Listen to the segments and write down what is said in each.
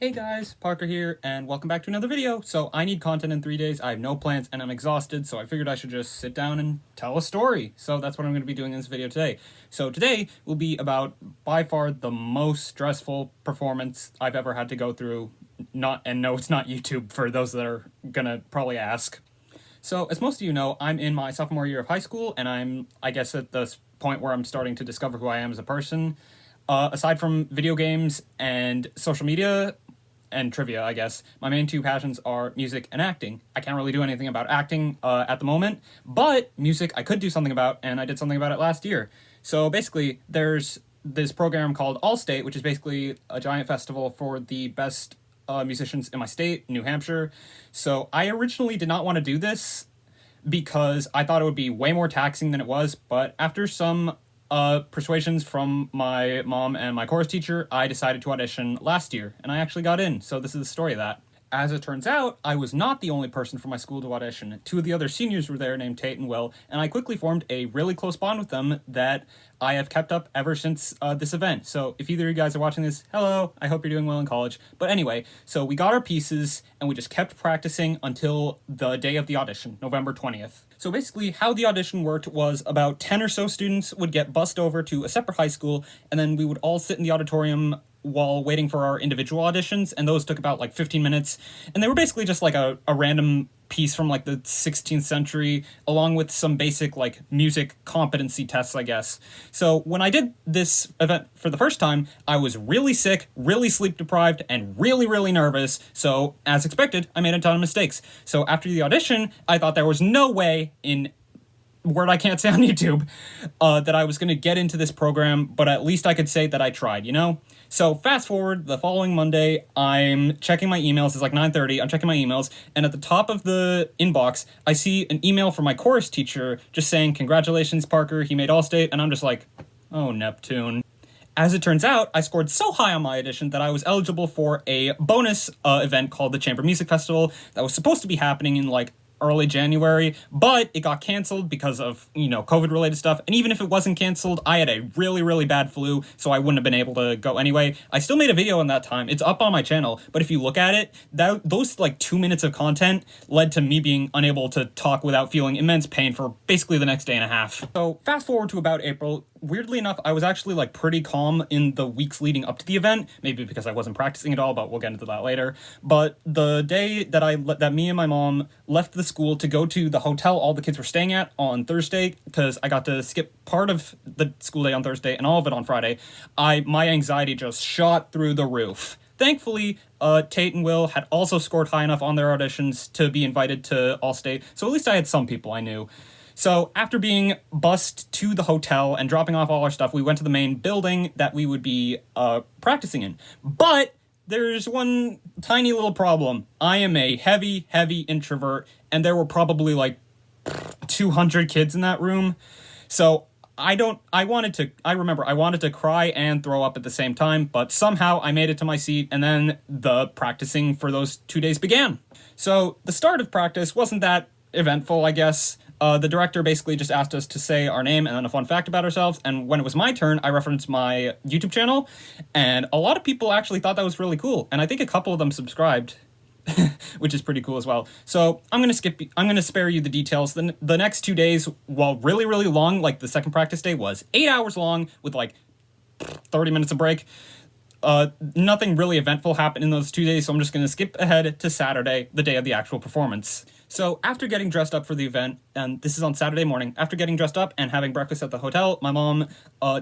Hey guys, Parker here, and welcome back to another video. So I need content in 3 days, I have no plans, and I'm exhausted, so I figured I should just sit down and tell a story. So that's what I'm going to be doing in this video today. So today will be about, by far, the most stressful performance I've ever had to go through. No, it's not YouTube, for those that are gonna probably ask. So, as most of you know, I'm in my sophomore year of high school, and I'm, I guess, at this point where I'm starting to discover who I am as a person. Aside from video games and social media, and trivia, I guess. My main two passions are music and acting. I can't really do anything about acting at the moment, but music I could do something about, and I did something about it last year. So basically, there's this program called Allstate, which is basically a giant festival for the best musicians in my state, New Hampshire. So I originally did not want to do this because I thought it would be way more taxing than it was, but after some persuasions from my mom and my chorus teacher, I decided to audition last year, and I actually got in, so this is the story of that. As it turns out, I was not the only person from my school to audition. Two of the other seniors were there, named Tate and Will, and I quickly formed a really close bond with them that I have kept up ever since this event. So if either of you guys are watching this, hello, I hope you're doing well in college. But anyway, so we got our pieces, and we just kept practicing until the day of the audition, November 20th. So basically, how the audition worked was about 10 or so students would get bussed over to a separate high school, and then we would all sit in the auditorium while waiting for our individual auditions, and those took about like 15 minutes, and they were basically just like a random piece from like the 16th century, along with some basic like music competency tests, I guess. So when I did this event for the first time, I was really sick, really sleep deprived, and really nervous, so as expected, I made a ton of mistakes. So after the audition, I thought there was no way in word I can't say on YouTube, that I was going to get into this program, but at least I could say that I tried, you know? So fast forward, the following Monday, I'm checking my emails, it's like 9:30, I'm checking my emails, and at the top of the inbox, I see an email from my chorus teacher just saying, "Congratulations, Parker, he made Allstate," and I'm just like, oh, Neptune. As it turns out, I scored so high on my audition that I was eligible for a bonus event called the Chamber Music Festival that was supposed to be happening in like early January, but it got canceled because of, COVID-related stuff, and even if it wasn't canceled, I had a really bad flu, so I wouldn't have been able to go anyway. I still made a video in that time, it's up on my channel, but if you look at it, those like 2 minutes of content led to me being unable to talk without feeling immense pain for basically the next day and a half. So fast forward to about April. Weirdly enough, I was actually like pretty calm in the weeks leading up to the event, maybe because I wasn't practicing at all, but we'll get into that later. But the day that me and my mom left the school to go to the hotel all the kids were staying at on Thursday, because I got to skip part of the school day on Thursday and all of it on Friday, my anxiety just shot through the roof. Thankfully, Tate and Will had also scored high enough on their auditions to be invited to Allstate, so at least I had some people I knew. So after being bussed to the hotel and dropping off all our stuff, we went to the main building that we would be practicing in. But there's one tiny little problem. I am a heavy introvert, and there were probably like 200 kids in that room. So I wanted to cry and throw up at the same time, but somehow I made it to my seat, and then the practicing for those 2 days began. So the start of practice wasn't that eventful, I guess. The director basically just asked us to say our name and then a fun fact about ourselves, and when it was my turn, I referenced my YouTube channel, and a lot of people actually thought that was really cool, and I think a couple of them subscribed, which is pretty cool as well. So I'm gonna spare you the details. The next 2 days, while really long, like the second practice day was 8 hours long with like 30 minutes of break. Nothing really eventful happened in those 2 days, so I'm just going to skip ahead to Saturday, the day of the actual performance. So after getting dressed up for the event, and this is on Saturday morning, after getting dressed up and having breakfast at the hotel, my mom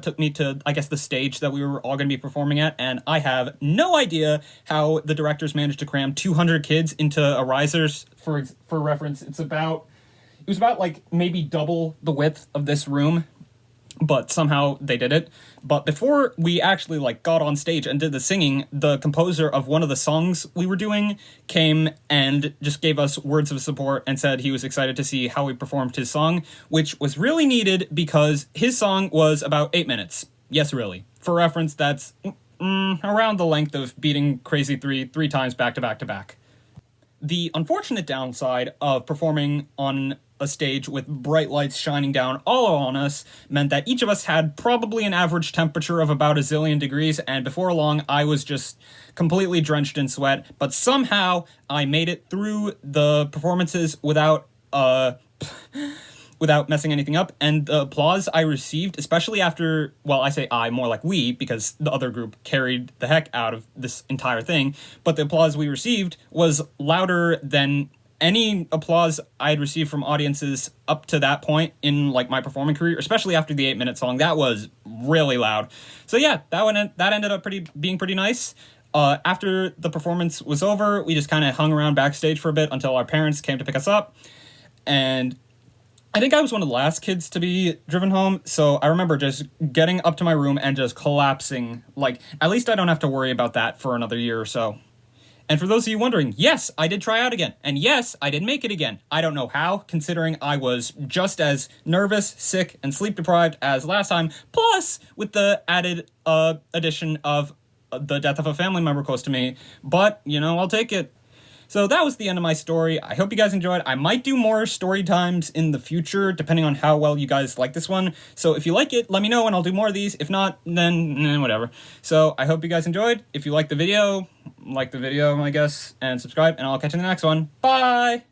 took me to, I guess, the stage that we were all going to be performing at, and I have no idea how the directors managed to cram 200 kids into a risers. For reference, it was about like maybe double the width of this room, but somehow they did it. But before we actually like got on stage and did the singing, the composer of one of the songs we were doing came and just gave us words of support and said he was excited to see how we performed his song, which was really needed because his song was about 8 minutes. Yes, really. For reference, that's around the length of beating Crazy 3 times back to back to back. the unfortunate downside of performing on a stage with bright lights shining down all on us meant that each of us had probably an average temperature of about a zillion degrees, and before long I was just completely drenched in sweat, but somehow I made it through the performances without messing anything up, and the applause I received, especially after, well, I say I, more like we, because the other group carried the heck out of this entire thing, but the applause we received was louder than any applause I'd received from audiences up to that point in, like, my performing career, especially after the 8-minute song. That was really loud. So yeah, that ended up being pretty nice. After the performance was over, we just kind of hung around backstage for a bit until our parents came to pick us up, and I think I was one of the last kids to be driven home, so I remember just getting up to my room and just collapsing. Like, at least I don't have to worry about that for another year or so. And for those of you wondering, yes, I did try out again. And yes, I did make it again. I don't know how, considering I was just as nervous, sick, and sleep-deprived as last time, plus with the added addition of the death of a family member close to me. But, you know, I'll take it. So that was the end of my story. I hope you guys enjoyed. I might do more story times in the future, depending on how well you guys like this one. So if you like it, let me know and I'll do more of these. If not, then whatever. So I hope you guys enjoyed. If you like the video, I guess, and subscribe, and I'll catch you in the next one. Bye!